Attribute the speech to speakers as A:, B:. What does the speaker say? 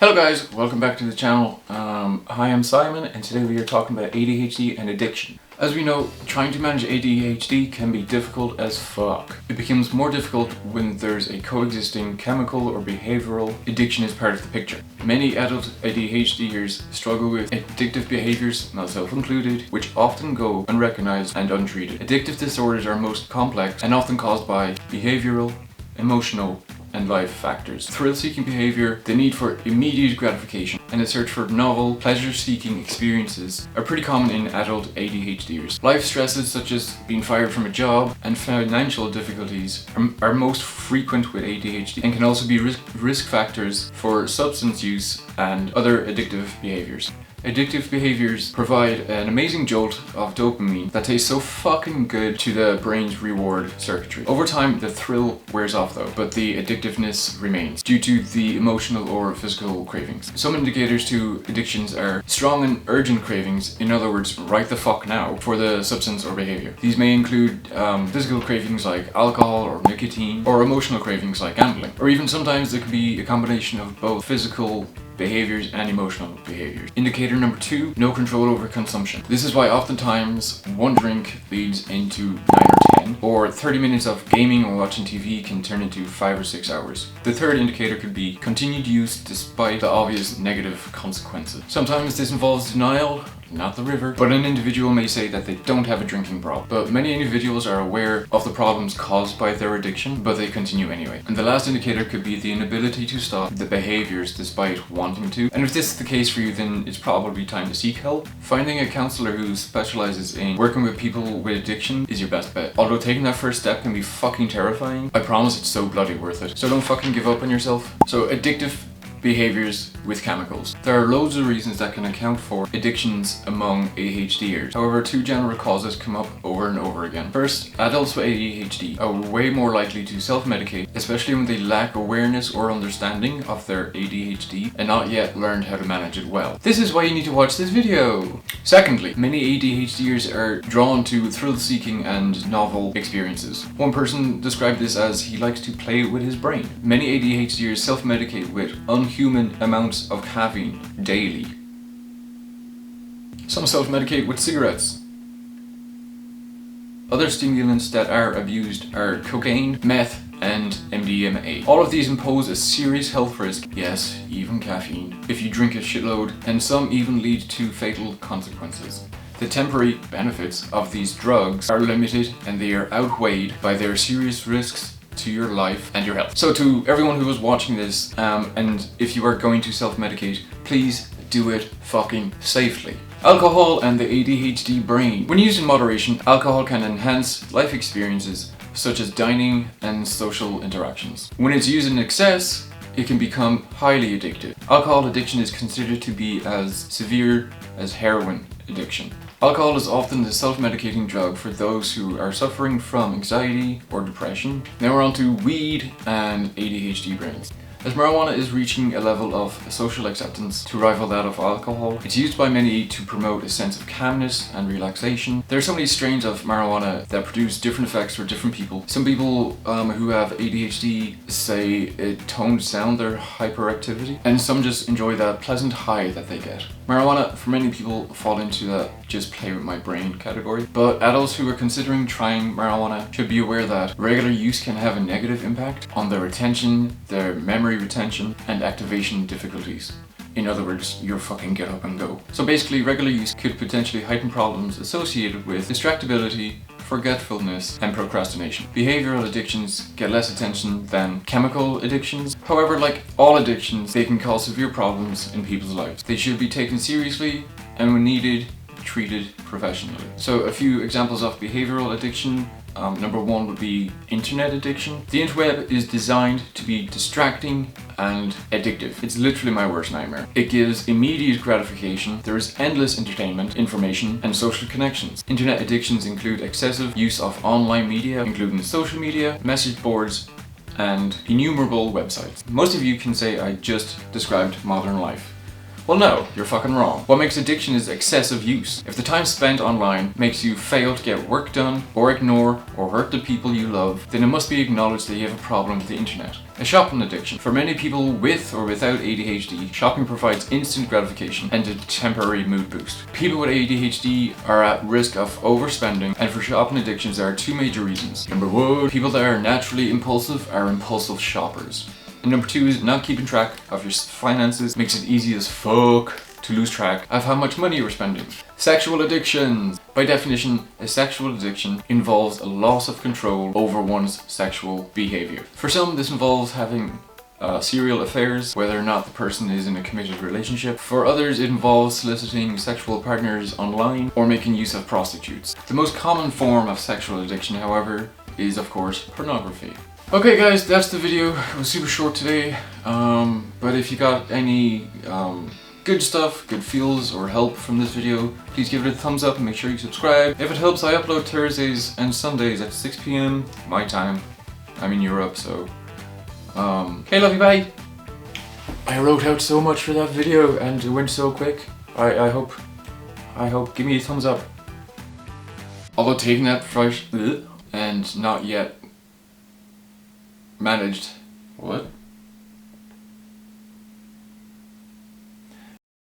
A: Hello guys, welcome back to the channel. Hi, I'm Simon and today we are talking about ADHD and addiction. As we know, trying to manage ADHD can be difficult as fuck. It becomes more difficult when there's a coexisting chemical or behavioral addiction as part of the picture. Many adult ADHDers struggle with addictive behaviors, myself included, which often go unrecognized and untreated. Addictive disorders are most complex and often caused by behavioral, emotional, and life factors. Thrill-seeking behavior, the need for immediate gratification, and the search for novel, pleasure-seeking experiences are pretty common in adult ADHDers. Life stresses such as being fired from a job and financial difficulties are most frequent with ADHD and can also be risk factors for substance use and other addictive behaviors. Addictive behaviors provide an amazing jolt of dopamine that tastes so fucking good to the brain's reward circuitry. Over time, the thrill wears off though, but the addictiveness remains due to the emotional or physical cravings. Some indicators to addictions are strong and urgent cravings, in other words, right the fuck now, for the substance or behavior. These may include physical cravings like alcohol or nicotine, or emotional cravings like gambling. Or even sometimes there could be a combination of both physical behaviors and emotional behaviors. Indicator number 2, no control over consumption. This is why oftentimes one drink leads into 9 or 10, or 30 minutes of gaming or watching TV can turn into 5 or 6 hours. The third indicator could be continued use despite the obvious negative consequences. Sometimes this involves denial, not the river, but an individual may say that they don't have a drinking problem. But many individuals are aware of the problems caused by their addiction, but they continue anyway. And the last indicator could be the inability to stop the behaviors despite wanting to. And if this is the case for you, then it's probably time to seek help. Finding a counselor who specializes in working with people with addiction is your best bet. Although taking that first step can be fucking terrifying, I promise it's so bloody worth it. So don't fucking give up on yourself. So addictive behaviors with chemicals. There are loads of reasons that can account for addictions among ADHDers. However, two general causes come up over and over again. First, adults with ADHD are way more likely to self-medicate, especially when they lack awareness or understanding of their ADHD and not yet learned how to manage it well. This is why you need to watch this video. Secondly, many ADHDers are drawn to thrill-seeking and novel experiences. One person described this as he likes to play with his brain. Many ADHDers self-medicate with unhuman amounts of caffeine daily. Some self-medicate with cigarettes. Other stimulants that are abused are cocaine, meth, and MDMA. All of these impose a serious health risk, yes, even caffeine, if you drink a shitload, and some even lead to fatal consequences. The temporary benefits of these drugs are limited and they are outweighed by their serious risks to your life and your health. So to everyone who is watching this, and if you are going to self-medicate, please do it fucking safely. Alcohol and the ADHD brain. When used in moderation, alcohol can enhance life experiences such as dining and social interactions. When it's used in excess, it can become highly addictive. Alcohol addiction is considered to be as severe as heroin addiction. Alcohol is often the self-medicating drug for those who are suffering from anxiety or depression. Now we're on to weed and ADHD brains. As marijuana is reaching a level of social acceptance to rival that of alcohol, it's used by many to promote a sense of calmness and relaxation. There are so many strains of marijuana that produce different effects for different people. Some people who have ADHD say it tones down their hyperactivity, and some just enjoy that pleasant high that they get. Marijuana, for many people, fall into that just play with my brain category, but adults who are considering trying marijuana should be aware that regular use can have a negative impact on their attention, their memory retention, and activation difficulties. In other words, your fucking get up and go. So basically, regular use could potentially heighten problems associated with distractibility, forgetfulness, and procrastination. Behavioral addictions get less attention than chemical addictions. However, like all addictions, they can cause severe problems in people's lives. They should be taken seriously and when needed, treated professionally. So a few examples of behavioral addiction. Number 1 would be internet addiction. The interweb is designed to be distracting and addictive. It's literally my worst nightmare. It gives immediate gratification. There is endless entertainment, information, and social connections. Internet addictions include excessive use of online media, including social media, message boards, and innumerable websites. Most of you can say I just described modern life. Well no, you're fucking wrong. What makes addiction is excessive use. If the time spent online makes you fail to get work done, or ignore, or hurt the people you love, then it must be acknowledged that you have a problem with the internet. A shopping addiction. For many people with or without ADHD, shopping provides instant gratification and a temporary mood boost. People with ADHD are at risk of overspending, and for shopping addictions there are two major reasons. Number one, people that are naturally impulsive are impulsive shoppers. And number two is not keeping track of your finances makes it easy as fuck to lose track of how much money you're spending. Sexual addictions. By definition, a sexual addiction involves a loss of control over one's sexual behavior. For some, this involves having serial affairs, whether or not the person is in a committed relationship. For others, it involves soliciting sexual partners online or making use of prostitutes. The most common form of sexual addiction, however, is of course pornography. Okay guys, that's the video. It was super short today, but if you got any good stuff, good feels or help from this video, please give it a thumbs up and make sure you subscribe. If it helps, I upload Thursdays and Sundays at 6 PM my time. I'm in Europe, so hey, love you, bye. I wrote out so much for that video and it went so quick. I hope, give me a thumbs up. Although taking that fresh and not yet managed. What?